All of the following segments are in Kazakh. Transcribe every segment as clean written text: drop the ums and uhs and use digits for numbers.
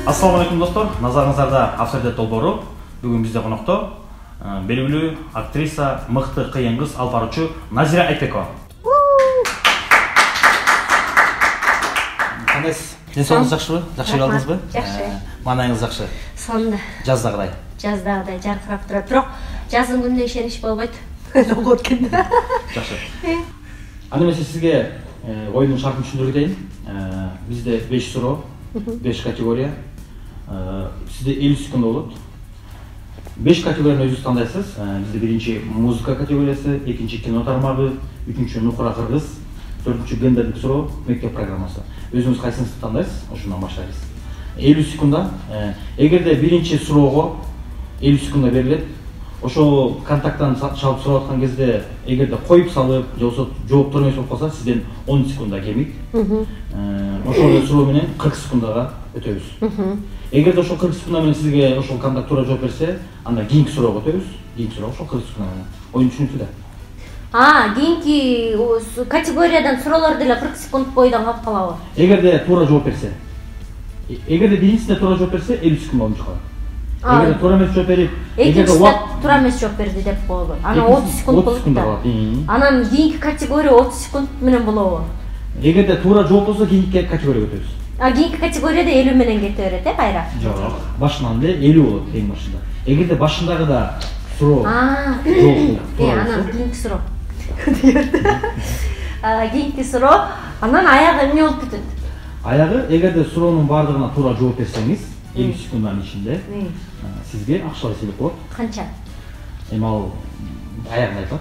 Ассаламу алейкум достор, назарыңыздарда Авторитет долбоору. Бүгүн бизде конокто белгилүү актриса, мыкты кыйын кыз, алып баруучу Назира Айтбекова. Кандайсыз? Денсаулыгыңыз жакшыбы? Жакшы калдыңызбы? Жакшы. Маанайыңыз жакшы. Сонда. Жаздагыдай. Жаздагыдай жаркырап турат. Бирок жаздын күнүнө ишенич болбойт. Болот экен. Жакшы. Аны эмесе сизге оюндун шартын түшүндүрүп кетейин. Бизде 5 суроо, 5 категория. Sizde 50 sekund olur. 5 kategorinin özünüz tanıdaysınız. Bizde birinci muzika kategorisi, ikinci kino tarmağı, üçüncü nukura kırgız, dördüncü genderlik soru, mektep programması. Özünüz kaysınızı tanıdaysınız, şundan başlayız. 50 sekunda, eğer de birinci soruğa 50 sekunda verilir, oşo kontakttan çalıp soruatkan кезде, eğer de koyup salıp, cevap durmayı sorup kalsa, sizden 10 sekunda gelmeyik. Oşo soru menen 40 sekundaga ötөбүз. Эгерде ошол 40 секунда менен сизге ошол контакт туура жооп берсе, анда кийинки суроого өтөбүз. Кийинки суроо ошол 40 секунда менен. Оюн түшүнүктүү да. Кийинки категориядан суроолор деле 40 секунд бойдон калып калабы? Эгерде туура жооп берсе. Эгерде биринчисине туура жооп берсе, 50 секунд боюнча калат. Эгерде туура эмес жооп берип, экинчисине туура эмес жооп берди деп болду. Ана 30 секунд болот да. Анан кийинки категория 30 секунд менен болобу? Эгерде туура жооп болсо, кийинки категорияга өтөбүз. Кийинки категорияда 50 менен кете берет, кайра? Жок, башынан эле 50 болот эң башында. Эгерде башындагы да суроо жок. Анан кийинки суроо. Кийинки суроо, анан аягы эмне болуп кетет? Аягы, эгерде суроонун бардыгына туура жооп берсеңиз, 50 секунданын ичинде сизге акчалар эселеп болот. Канча? Эми ал аягын айтат.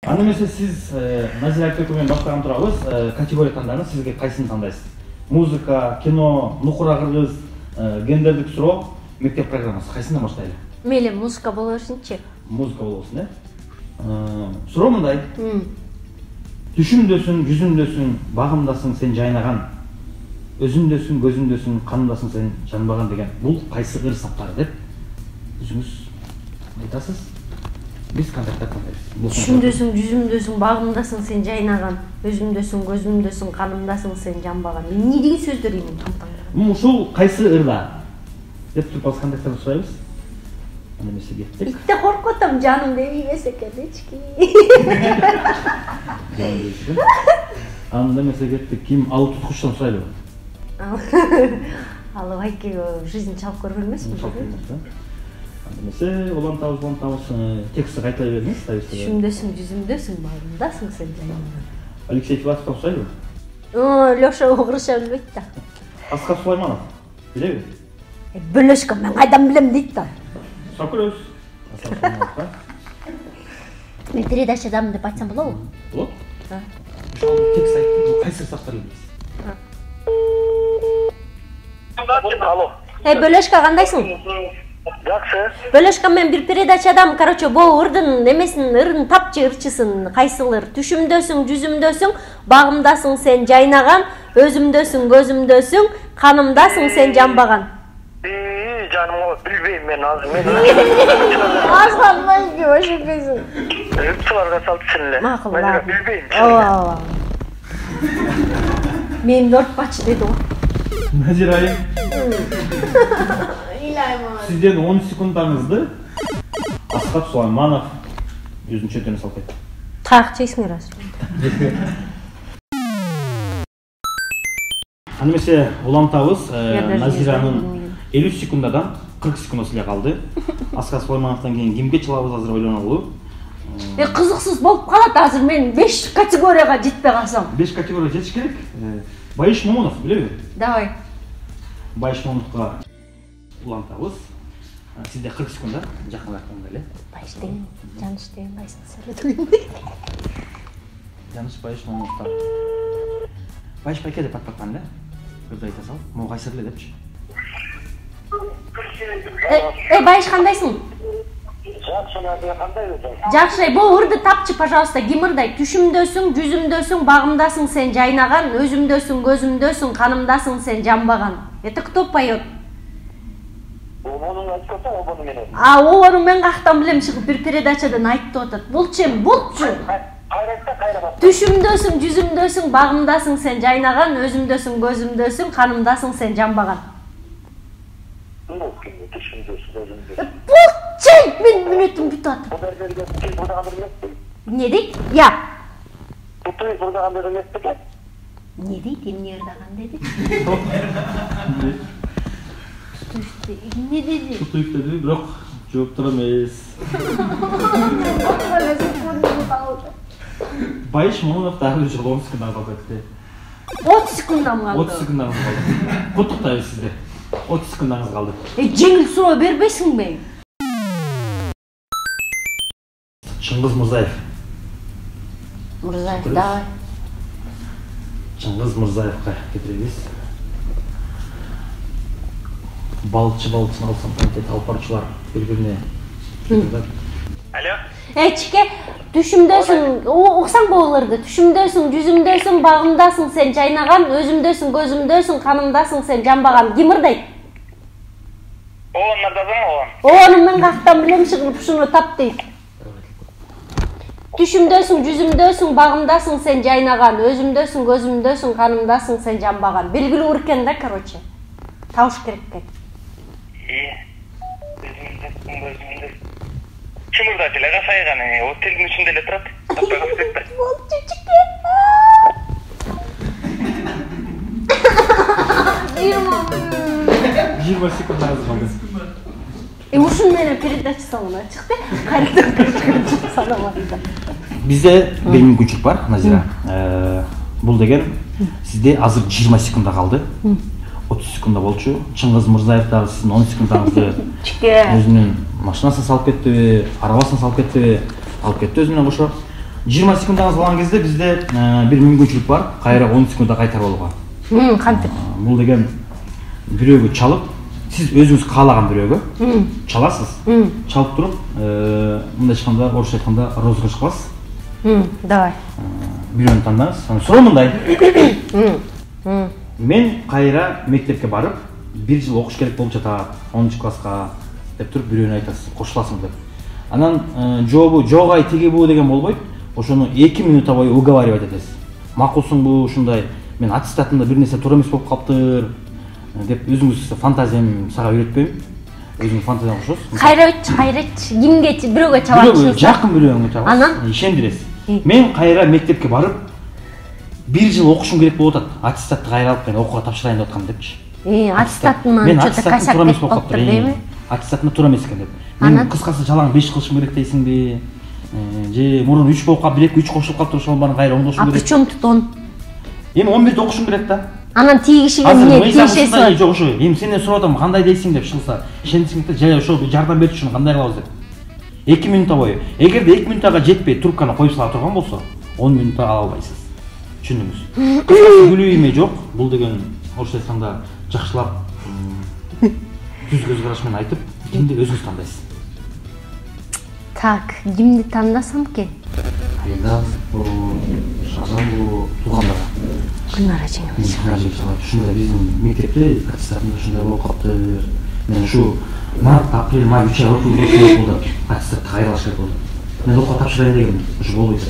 Аны эмесе сиз Назира Айтбекова менен баштаган турабыз, категория тандаңыз, сизге кайсысын тандайсыз? Музыка, кино, нукура кыргыз, гендердик суроо, мектеп программасы, кайсынан баштайлы? Мейли музыка боло берсинчи. Музыка болосун, Суроо мындай. Түшүмдөсүң, жүзүмдөсүң, багымдасың сен жайнаган. Өзүмдөсүң, көзүмдөсүң, канымдасың сен жанбаган деген. Бул кайсы ыр саптары деп өзүңүз айтасыз? Biz kontakta kaldayız. Düşündüsün, yüzümdüsün, bağımdasın sen caynağın, özümdüsün, gözümdüsün, kanımdasın sen canbağın. Ne deyin sözdür emin tam. Uşul kaysı ırla? Hep Türk Bazı kontakta sorayız. Hani mesela gittik. İşte korkutam canım demeyese hiç ki. Canım değişti. Anda mesela gittik. Kim alı tutkuştan soraylı mı? Alı vay ki жизнь çalıp görülmez mi? Çalıp görülmez. Mesela olan tavus teksti kayıtlayı verdiniz. Düşündüsün, yüzümdüsün, bağımdasın sen canım. Алексей Филатов'tan sayılır mı? Лёша Угрышев bilmeydi de. Askar Sulaymanov, bilir mi? Bölüşküm, ben aydan bilem deydi de. Sakırız. Askar Sulaymanov'da. Ben передача адам деп айтсам болады ма? Болады. Şu an tekst ayıttı, kaysı sақтар едіңіз? Алло. Бөлөшка кандайсың? Жақсы. Бөлөшка мен бир передачадам, короче, бо ырдын немесин, ырын тапчы ырчысын, кайсылыр? Түшүмдөсүң, жүзүмдөсүң, багымдасың сен жайнаган, өзүмдөсүң, көзүмдөсүң, канымдасың сен жанбаган. Canım bilbeyim ben az. Азгандан ки ошекесиң. Ыктыларга салып сенле. Макул. Мен билбейм. Ооба. Мен 4 бач деди го. Назирайым. Сізден 10 секундаңызды Асхат Сулайманов өзінің чөтіне салып кетті. Тақ жейсіңер азыр. Анемесе улантабыз Назираның 50 секундадан 40 секунда сіле қалды. Асхат Сулаймановтан кейін кимге чылабыз азыр ойлонолу. Қызықсыз болып қалады азыр мен 5 категорияға жетпей қалсам. 5 категория жетіш керек. Байыш Момунов, біле бе? Давай. Байыш Момуновқа улантабыз. Sizde 40 sekunda жақындатқан дәле. Байыш деген, Жаныш деген байсын сөйлетуінде. Жаныш Байыш Момуновтан. Байыш байке деп атпатқан да? Бірді айта сал, мұң қайсырлы депші. Байыш қандайсың? Жақшы, бұл ұрды тапчы, пожалуйста, кимырдай. Түшүмдөсүң, жүзүмдөсүң, багымдасың сен жайнаган, өзүмдөсүң, көзүмдөсүң, канымдасың сен жанбаган. Это кто поет? Onun açık olsa o bunu benim. Onu ben kaqtan bilem çıkıp bir передачадан айтып атат. Бул чем? Булчу. Түшүмдөсүң, жүзүмдөсүң, багымдасың сен жайнаган, өзүмдөсүң, көзүмдөсүң, канымдасың сен жанбаган. Бул чей, мен мүнөтүм бүтүп атат. Не дейт? Я. Не дейт? Эмне ырдаган деди? Не деди? Tutuyup dedi, bırak cevap veremez. Bayış mı onu daha önce 10 sekunddan kaldı etti. 30 sekunddan kaldı. 30 sekunddan kaldı. Kutuktayız sizde. 30 sekundanız kaldı. Жеңил суроо бербейсиңби? Чыңгыз Мырзаев. Мырзаев, давай. Чыңгыз Мырзаевка кетиребиз. Балчы балчыны алсам комитет алып барчылар бири-бирине. Алло. Чике, түшүмдөсүң, уксаң болурду. Түшүмдөсүң, жүзүмдөсүң, багымдасың сен жайнаган, өзүмдөсүң, көзүмдөсүң, канымдасың сен жанбаган. Ким ырдайт? Оон ырдадың оон. Оonu мен кактан билем чыгып ушуну тап дейт. Түшүмдөсүң, жүзүмдөсүң, багымдасың сен жайнаган, өзүмдөсүң, көзүмдөсүң, канымдасың сен жанбаган. Белгилүү уркен да, короче. Табыш керек экен. Kim ırdat ile kasaygan, otelin içinde ele turat. Tapay kasaygan. Болчу чике. 20 sekunddanız kaldı. Ушун менен передача салына чыкты. Кайрадан санабайда. Bizde bir мүмкүнчүлүк бар, Назира. Бул деген сизде азыр 20 секунда калды. 30 секунда болчу. Чыңгыз Мырзаев дагы сиздин 10 секундаңызды өзүнүн машинасына салып кеттиби, арабасына салып кеттиби, алып кетти өзү менен кошо. 20 секундаңыз калган кезде бизде бир мүмкүнчүлүк бар, кайра 10 секунда кайтарып алууга. Кантип? Бул деген бирөөгө чалып, сиз өзүңүз каалаган бирөөгө чаласыз. Чалып туруп, мындай айтканда, орусча айтканда розыгрыш кыласыз. Давай. Бирөөнү тандаңыз. Суроо мындай. Мен кайра мектепке барып, 1 жыл окуш керек болуп жатат, 10 класска деп туруп бирөөнү айтасыз, кошуласың деп. Анан жообу жок ай теге бу деген болбойт. Ошону 2 минута бою уговаривать этесиз. Макулсуңбу ушундай? Мен аттестатымда бир нерсе туура эмес болуп калыптыр деп өзүңүз фантазиям сага үйрөтпөйм. Өзүңүз фантазияңа кошосуз. Кайрач, кимге бирөөгө чаласыз? Жакын бирөөгө чаласыз. Анан ишендиресиз. Мен кайра мектепке барып 1 жыл окушум керек болуп атат. Аттестатты кайра алып мен окууга тапшырайын деп аткам депчи. Аттестатыман чөтө касак кетип калыптыр дейби? Аттестатымда туура эмес экен деп. Мен кыскасы жалаң 5 кылышым керек дейсиңби? Же мурун 3 болуп калып, 1-2-3 кошулуп калыптыр, ошол баарын кайра оңдошум керек. Причем тут он? Эми 11-де окушум керек да. Анан тийгишиге эмне тийишеси бар? Жок, ошо. Эми сенден сурап атам, кандай дейсиң деп чыкса, ишенсең да же ошо жардам берчү ушуну кандай кылабыз деп. 2 минута бою. Эгерде 2 минутага жетпей трубканы коюп сала турган болсо, 10 минутта ала албайсыз. Түшүндүңүз? Кыскасы күлүү эме жок. Бул деген орусча айтканда жакшылап түз көз караш менен айтып, кимди өзүңүз тандайсыз. Так, кимди тандасам экен? Айда, Шазам бул туугандары. Гүлнара жеңебиз. Ушундай биздин мектепте аттестатында ушундай болуп калыптыр. Мен ушу март, апрель, май 3 ай окуп болду. Аттестатты кайрылаш керек болду. Мен окууга тапшырайын дегем, ушу болбойт.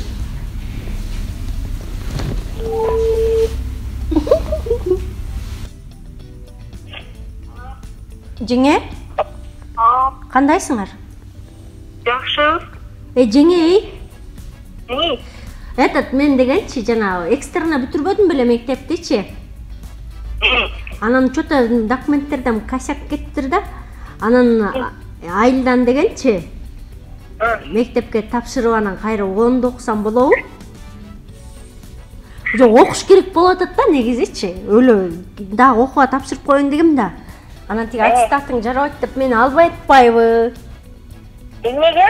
Жеңе? Кандайсыңар? Жакшы. Жеңе, Эмне? этот мен дегенчи жанагы экстерна бүтүрбөдүм беле мектептичи. Анан чөтө документтерден косяк кетиптир да. Анан айылдан дегенчи мектепке тапшырып анан кайра 10-да окусам болобу? Жок, окуш керек болуп атат да негизичи. Өлө дагы окууга тапшырып коеюн дегем да. Анан тиги аттестатың жарабайт деп мени албай атпайбы? Эмнеге?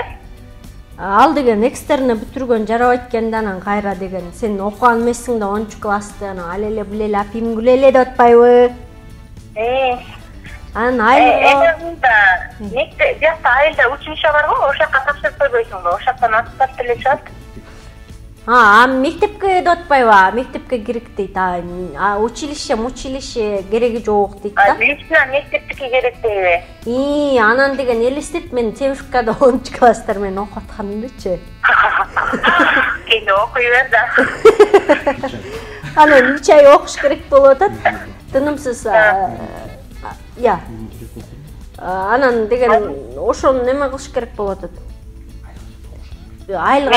Ал деген экстерна бүтүргөн жарабайт экен да, анан кайра деген сен окуган эмессиң да 10 классты, анан ал эле бул эле апим күлө эле деп атпайбы? Анан Айылда мектеп жакта айылда училище бар го, ошол жака тапшырып койбойсуңбу? Ошол жактан аттестат деле чыгат. Мектепке деп атпайбы? Мектепке керек дейт. Училище кереги жок дейт да. Лично мектептики керек дейби? Анан деген элестет, мен Темишкада 10 класстар менен окуп атканымдычы. Мейли окуй бер да. Анан 3 ай окуш керек болуп атат. Тынымсыз. Я. Анан деген ошону неме кылыш керек болуп атат. Айлык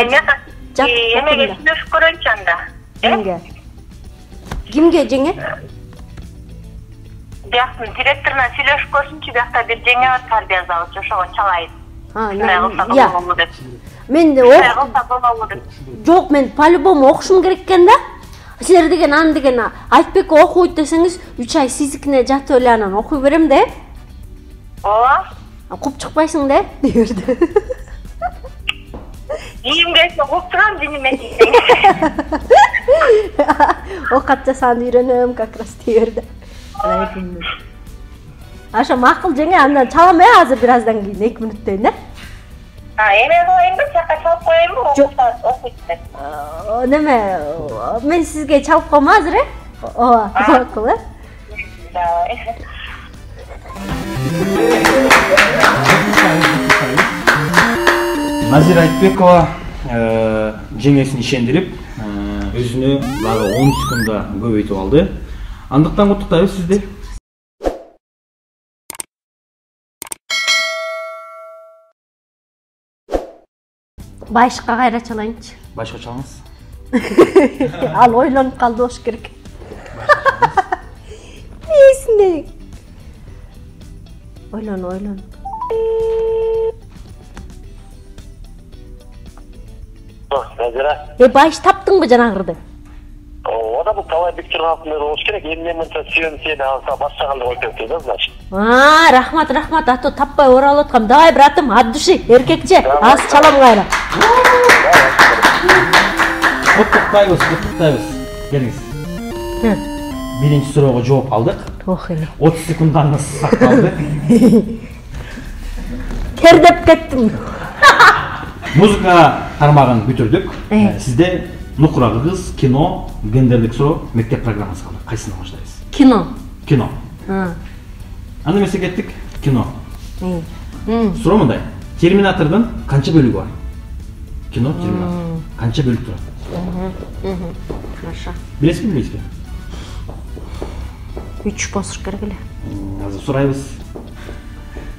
Эмеге сүйлөшүп көрөйүнчү анда. Кимге жеңе? Бияктын директоруна сүйлөшүп көрсүнчү, биякта бир жеңе бар тарбия заводчу, ошого чалайын. Мен жок, мен по-любому окушум керек экен да. Силер деген аны деген Айтбек окуйт десеңиз, 3 ай сиздикине жатып эле анан окуй берем да. Ооба. Куп чыкпайсың да, деберди. Ийим келсе куп чыгам, жиним этсең. Окат жасаанды үйрөнөм, как раз деберди. Аша макул жеңе, андан чалам азыр бираздан кийин 2 мүнөттөн да. Эме кылайынбы, жакка чалып коеюнбу, окуйт деп. Неме, мен сизге чалып коем азыр, Ооба, макул, Давай. Назира Айтбекова жеңесин ишендирип, өзүнө дагы 10 секундда көбөйтүп алды. Андыктан куттуктайбыз сизди. Башка кайра чалайынчы. Башка чалыңыз. Ал ойлонуп калды болуш керек. Эсине. Ойлон. Назира. Баш таптыңбы жанагырды? Ода бул талай биктер калкында болуш керек. Эмне мынча сүйөнсөйдө алса башкаганда коюп кетти да, значит. Рахмат, ато таппай оралып аткам. Давай, братым, от души, эркекче. Аз чалам кайра. Куттуктайбыз. Келиңиз. Биринчи суроого жооп алдык. Ох эле. 30 секундаңыз сакталды. Тердеп кеттим. Музыка тармагын бүтүрдүк. Сизде нукура кыз, кино, гендерлик суроо, мектеп программасы калды. Кайсына баштайбыз? Кино. Анда эмесе кеттик? Кино. Суроо мындай. Терминатордун канча бөлүгү бар? Кино Терминатор. Канча бөлүк турат? Хорошо. Билесизби, билбейсизби? 3 болуш керек эле. Азыр сурайбыз.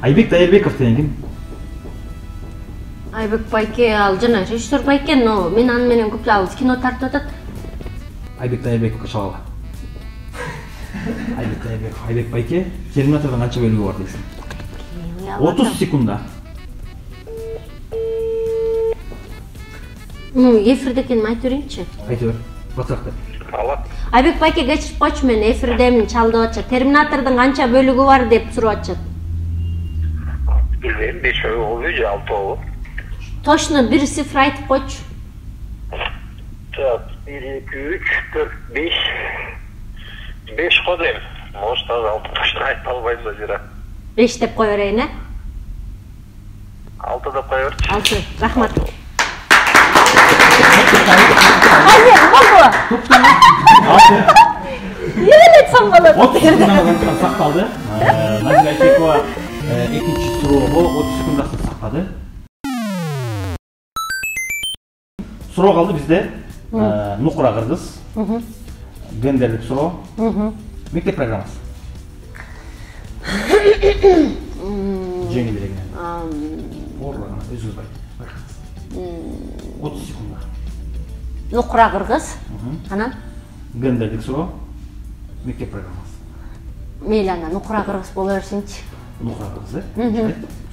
Айбек Дайырбеков деген ким? Айбек байке, ал жана режиссер байкен, но мен аны менен көп жалгыз кино тартып атат. Айбек Дайырбековго чалалы. Айбек байке, Терминатордун канча бөлүгү бар дейсиң? 30 секунда. Эфирде экенин айтып берейинчи. Айтып бер. Батыракты. Айбек байке, кечирип койчу, мен эфирдемин, чалдып атчат. Терминатордун канча бөлүгү бар деп сурап атчат. Билбейм, 5 болобу же 6 болобу? Точно бир цифр айтып койчу. 1, 2, 3, 4, 5. 5 го дейм. Может, азыр 6 точно айтып албайм да жера. 5 деп кое берейин, 6 деп кое берчи. 6. Рахмат. Айне, болду. Элетсем болот. 30 секундага сакталды. Назира Айтбекова экинчи суроого 30 секундда сактады. Суроо калды бизде. Нукура кыргыз. Гендерлик суроо. Мектеп программасы. Жеңилирээк. Оорлогуна өзүңүз байкаңыз. 30 секундда. Нукура кыргыз. Анан Гендерлик суроо. Мектеп программасы. Мейли, анан нукура кыргыз боло берсинчи. Нукура кыргыз,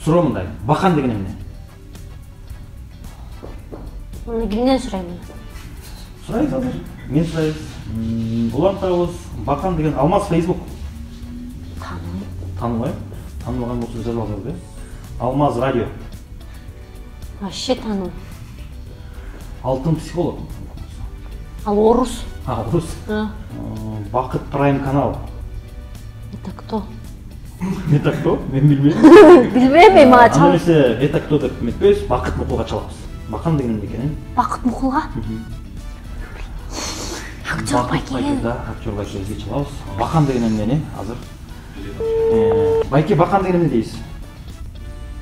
Суроо мындай. Бакан деген эмне? Муну кимден сурайм? Сурайбыз азыр. Мен сурайбыз. Улантабыз. Бакан деген Алмаз Facebook. Тааныбайм. Тааныбаган болсо жазып алыңыз, Алмаз радио. Вообще тааныбайм. Алтын психолог. Ал орус. Орус. Бакыт Прайм канал. Это кто? Это кто? Мен билбейм. Билбейм, мага чал. Аны это кто деп эметпейбиз, Бакыт Мукулга чалабыз. Бакан деген эмне экенин? Бакыт Мукулга? Актер байке. Да, актер байкебизге чалабыз. Бакан деген эмнени азыр? Байке, Бакан деген эмне дейсиз?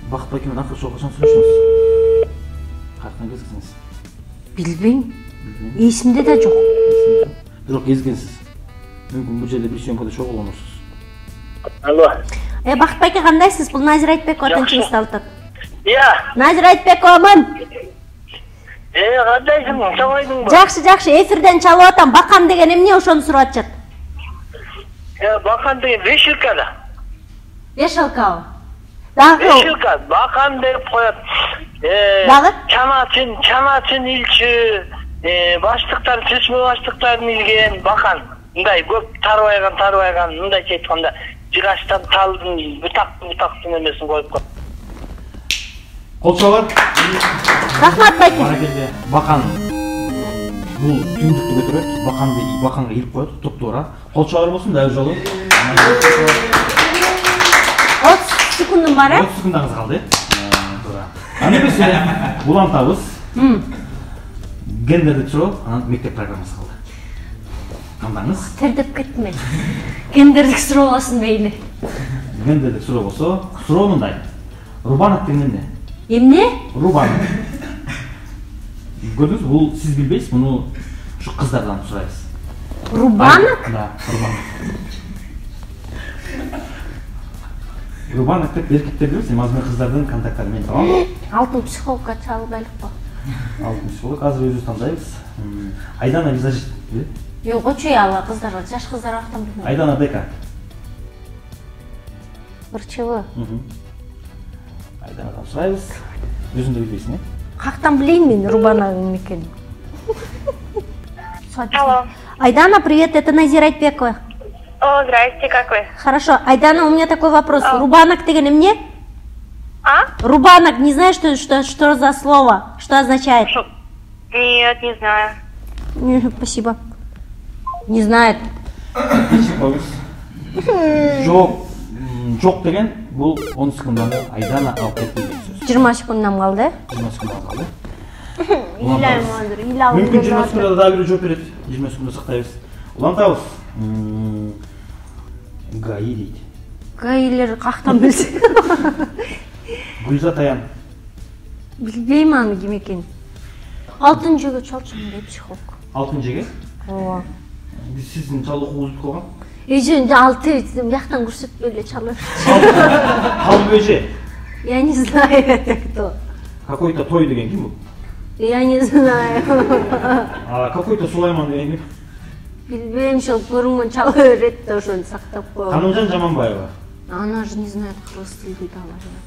Бакыт байке менен акыркы жолу качан сүйлөшөбүз? Каяктан кездесиңиз? Билбейм. Эсимде да жок. Бирок кезгенсиз. Мүмкүн бул жерде бир съемкада чогулгонсуз. Алло. Бакыт байке кандайсыз? Бул Назира Айтбекова тынчыңызды алтат. Назира Айтбековамын. Кандайсың? Чабайдыңбы? Жакшы, эфирден чалып атам. Бакан деген эмне ошону сурап атышат. Бакан деген 5 ылкада. 5 ылкабы? Дагы 5 ылка бакан деп коет. Дагы? Чаначин илчи, баштыктар, чечме баштыктарын илген бакан. Мындай көп тарбайган, мындайча айтканда, жыгаштан талдын бутактын эмесин коюп кой. Кол чабар. Рахмат байке. Баракелде. Бакан. Бул түндүктү көтөрөт. Баканга илип коет, топ-туура. Кол чабар болсун дагы жолу. 30 секундум бар, 30 секундаңыз калды. Туура. Аны эмесе, улантабыз. Гендердик суроо, анан мектеп программасы калды. Кандаңыз? Тердеп кетме. Гендердик суроо болсун мейли. Гендердик суроо болсо, суроо мындай. Рубанок деген эмне? Эмне? Рубанок. Көрдүңүз, бул сиз билбейсиз, муну ушу кыздардан сурайбыз. Рубанок? Да, рубанок. Рубанок деп эркектер билебиз, азыр кыздардын контакттары мен табам. Алтын психологка чалып байлыкпы? Алтын психолог, азыр өзүбүз тандайбыз. Айдана визажист билет? Жок, очу ала кыздар, жаш кыздар актан билбейм. Айдана дека. Ырчыбы. Айданадан сурайбыз. Өзүң да билбейсиң, э? Кактан билейин мен Рубанагым экенин. Алло. Айдана, привет, это Назира Айтбекова. О, здрасте, как вы? Хорошо, Айдана, у меня такой вопрос. Рубанок деген эмне? Рубанок, не знаешь, что за слово? Что означает? Нет, не знаю. Спасибо. Не знает. Жок деген бул 10 секунданы Айдана алып кетти деген сөз. 20 секундам калды. 20 секундам калды. Мүмкүн 20 секундада дагы бир жооп берет. 20 секундда сактайбыз. Улантабыз. ГАИ дейт. ГАИлер кактан билсин. Гүлзат Аян. Билбейм аны ким экенин. Алтын жөөгө чалчумун дейт психолог. Алтын жеге? Ооба. Биз сиздин чалуу окуңузду бүтүп калган. Эжен алты бияктан көрсөтпөй эле чалып. Халбеже. Я не знаю это кто. Какой-то той деген ким бул? Я не знаю. А какой-то Сулайман деген ким? Билбейм, шол көрүнгөн чала берет да ошону сактап койгон. Канымжан Жаманбаева. Она же не знает кыргыз тилди да.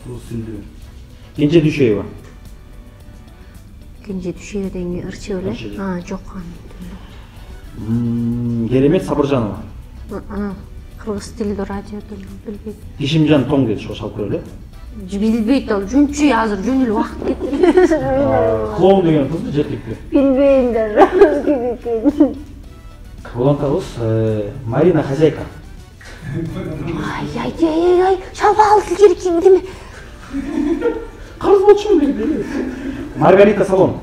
Кыргыз тилди. Кенже Дүйшөева. Кенже Дүйшөева деген ырчы беле? Жок аны. Керемет Сабыржанова. Кыргыз тилди радиодо билбейм. Ишимжан Тоң dedi, шо шалып көрөлү. Билбейт ал, жүнчү азыр жөн эле убакыт кетти. Клоун деген кызбы, жеткиликти. Билбейм даже. Улантабыз, Марина Хозяйка. Ай, шалбал керек деме. Карыз болчумун деди. Маргарита Салон.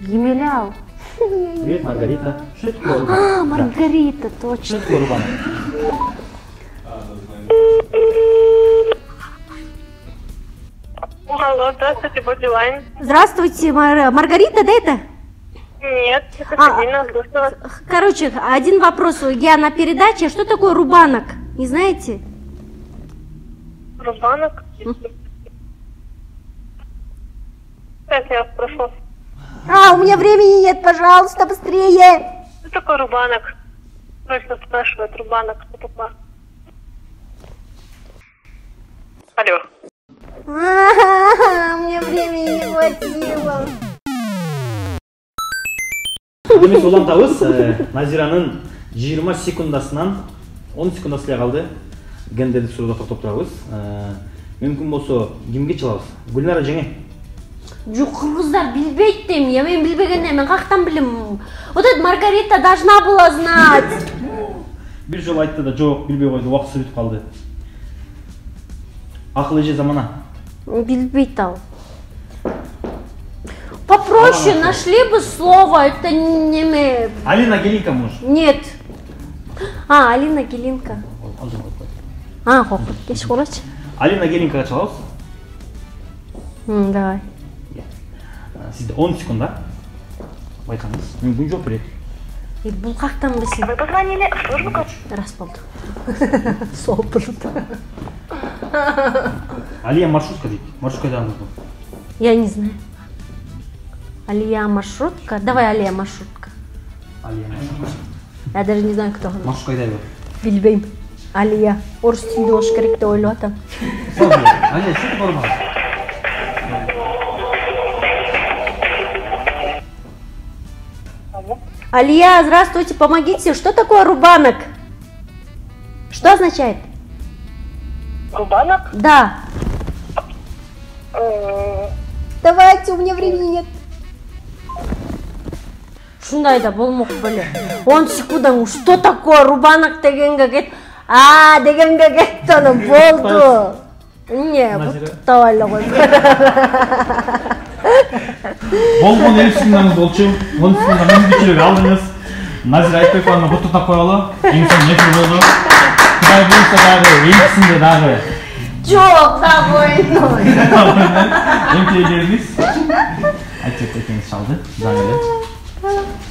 Ким эле ал? Привет, Маргарита. Что это такое? Маргарита, точно. Что такое Рубанок? Алло, здравствуйте, Бодилайн. Здравствуйте, Маргарита, да это? Нет, это Карина Слушала. Короче, один вопрос. Я на передаче. Что такое рубанок? Не знаете? Рубанок? Сейчас я вас спрошу. У меня времени нет, пожалуйста, быстрее. Что такое рубанок? Срочно спрашивает рубанок, что такое? Алло. У меня времени не хватило. Демек улантабыз, Назиранын 20 секундасынан 10 секундасы эле калды. Гендердик суроодо токтоп турабыз. Мүмкүн болсо кимге чалабыз? Гүлнара жеңе. Жок, кыргыздар билбейт дейм. Я мен билбегенде мен кактан билем. Вот эта Маргарита должна была знать. Бир жолу айтты да жок, билбей койду, убактысы бүтүп калды. Акыл эже замана. Билбейт ал. Попроще нашли бы слово, это не... Алина Гелинка может? Нет. Алина Гелинка. Хоп, кеш короче. Алина Гелинкага чалабыз? Давай. Сизде 10 секунда. Байкаңыз. Мен бүгүн жооп берет. Бул кактан билсин? Вы позвонили в службу? Рас болду. Сол болду. Алия маршрутка дейт. Маршрутка айдагыңыз бул. Я не знаю. Алия маршрутка. Давай Алия маршрутка. Алия маршрутка. Я даже не знаю, кто. Маршрутка айдайбы. Билбейм. Алия. Орус тилинде болуш керек деп ойлоп атам. Алия, что ты барбан? Алия, здравствуйте, помогите. Что такое рубанок? Что означает? Рубанок? Да. Давайте, у меня времени нет. Шундай да болмок беле. 10 секундаң что такое рубанок дегенге кет. Дегенге кетти аны болду. Не, буттап эле кой. Болгон 50 секундаңыз болчу. 10 секунда мүмкүнчүлүк алдыңыз. Назира Айтбекованы буттап коелу. Эң соң эфир болду. Кудай буйруса дагы, энтисинде дагы. Жок, да ойной. Эмтиге келдиңиз. Айтып экеңиз чалды. Дагы эле.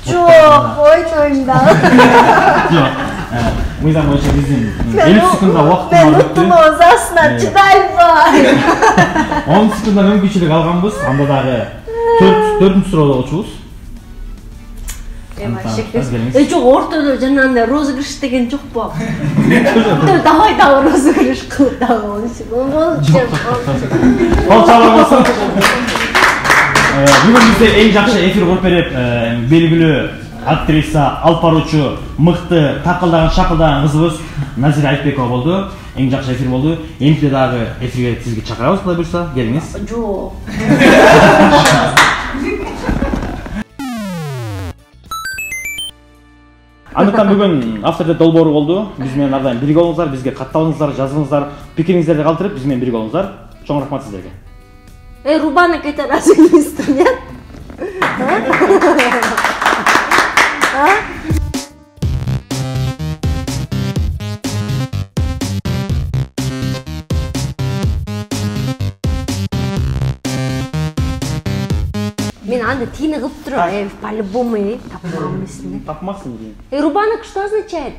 Жок, ойнойм да. Жок. Мыйзам боюнча биздин 50 секунда убактыбыз Мен өттү. уттун озасына чыдайбай. 10 секунда мүмкүнчүлүк алганбыз. Анда дагы 4-нчү суроодо болчубуз. Жок, ортодо жанагындай розыгрыш деген жокпу? Давай дагы розыгрыш кылып дагы болчу. Кол чалып болсун. Бүгүн бизде эң жакшы эфир кылып берип, белгилүү актриса, алып баруучу, мыкты, такылдаган, шакылдаган кызыбыз Назира Айтбекова болду. Эң жакшы эфир болду. Эмтиде дагы эфирге сизге чакырабыз, Кудай буйруса, келиңиз. Жок. Андыктан бүгүн автордет долбоору болду. Биз менен ар дайым бирге болуңуздар, бизге каттабыңыздар, жазыңыздар, пикириңиздерди калтырып, биз менен бирге болуңуздар. Чоң рахмат сиздерге. Рубанок это разве не инструмент? Мен анда тиini кылып турам, по-любому тапмам эсине. Тапмаксың дейм. Рубанок что означает?